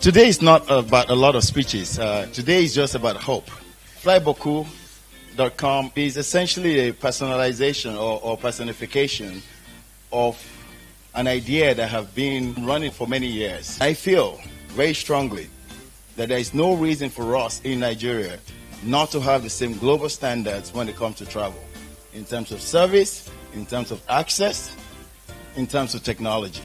Today is not about a lot of speeches. Today is just about hope. Boku.com is essentially a personalization or personification of an idea that have been running for many years. I feel very strongly that there is no reason for us in Nigeria not to have the same global standards when it comes to travel, in terms of service, in terms of access, in terms of technology.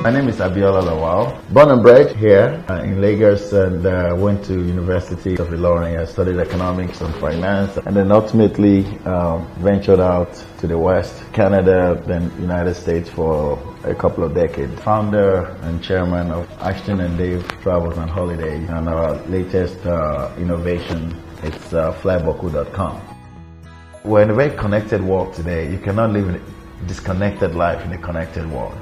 My name is Abiola Lawal, born and bred here in Lagos, and went to University of Ilorin. I studied economics and finance, and then ultimately ventured out to the West, Canada, then United States for a couple of decades. Founder and chairman of Ashton and Dave Travels and Holidays, and our latest innovation is flyboku.com. We're in a very connected world today. You cannot live a disconnected life in a connected world.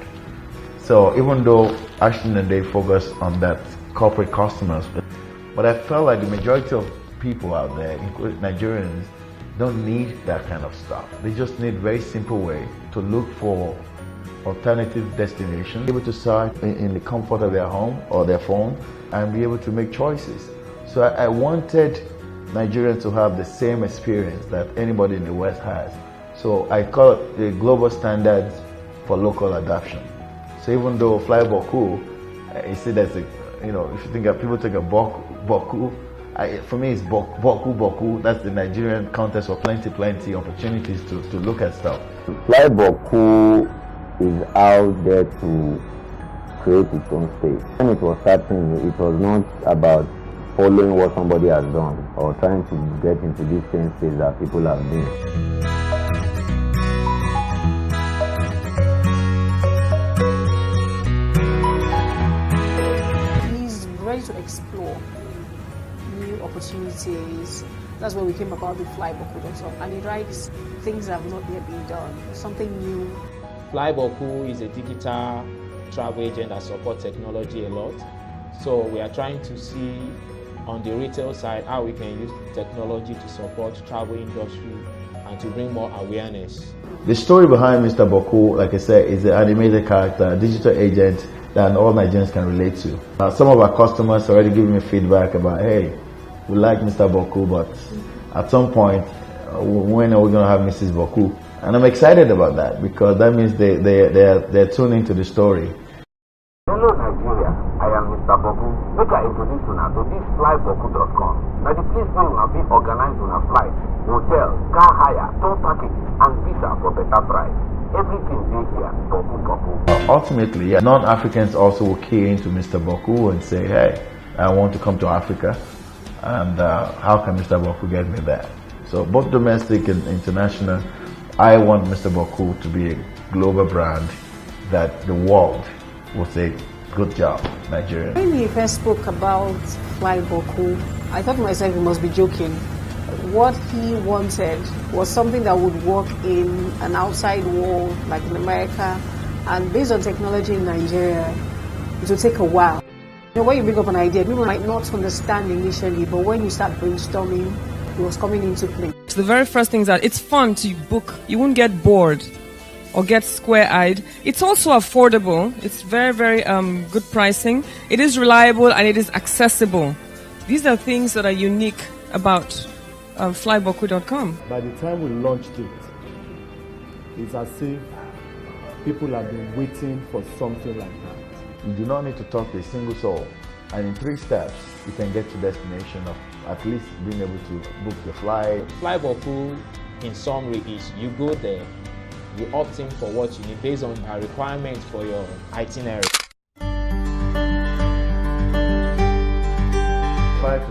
So even though Ashton and Dave focus on that corporate customers, but I felt like the majority of people out there, including Nigerians, don't need that kind of stuff. They just need a very simple way to look for alternative destinations, be able to search in the comfort of their home or their phone, and be able to make choices. So I wanted Nigerians to have the same experience that anybody in the West has. So I call it the global standards for local adoption. So even though Fly Boku, you see that's a, if you think of people think of Boku, for me it's Boku. That's the Nigerian contest for plenty opportunities to look at stuff. Fly Boku is out there to create its own space. When it was starting, it was not about following what somebody has done or trying to get into this same space that people have been. To explore new opportunities. That's where we came about the Flyboku.com, and it writes things that have not yet been done, something new. Flyboku is a digital travel agent that supports technology a lot. So we are trying to see on the retail side how we can use technology to support travel industry and to bring more awareness. The story behind Mr. Boku, like I said, is an animated character, a digital agent that all Nigerians can relate to. Some of our customers already giving me feedback about, hey, we like Mr. Boku, but at some point, when are we going to have Mrs. Boku? And I'm excited about that because that means they're tuning to the story. Hello Nigeria, I am Mr. Boku. Make I introduce you now to this flyboku.com. Now the place where you have been organized on a flight, hotel, car hire, tour package, and visa for better price. Everything is here, Boku. Ultimately, non-Africans also will key into Mr. Boku and say, hey, I want to come to Africa, and how can Mr. Boku get me there? So both domestic and international, I want Mr. Boku to be a global brand that the world will say, good job, Nigerian. When he first spoke about Fly Boku, I thought to myself he must be joking. What he wanted was something that would work in an outside world, like in America, and based on technology in Nigeria, it will take a while. When you bring up an idea, people might not understand initially, but when you start brainstorming, it was coming into play. So the very first thing is that it's fun to book. You won't get bored or get square-eyed. It's also affordable. It's very good pricing. It is reliable and it is accessible. These are things that are unique about flyboku.com. By the time we launched it, it's as if people have been waiting for something like that. You do not need to talk to a single soul, and in 3 steps, you can get to destination of at least being able to book your flight. Flyboku, in summary, is you go there, you opt in for what you need based on our requirements for your itinerary. 5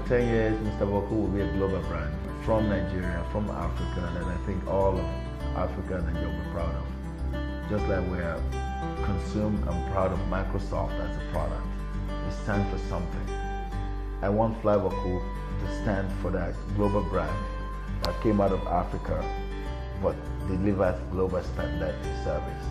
to 10 years, Mr. Boku will be a global brand from Nigeria, from Africa, and I think all of Africa and Nigeria will be proud of. Just like we are consumed and proud of Microsoft as a product, it stands for something. I want Fly Boku to stand for that global brand that came out of Africa, but delivers global standard service.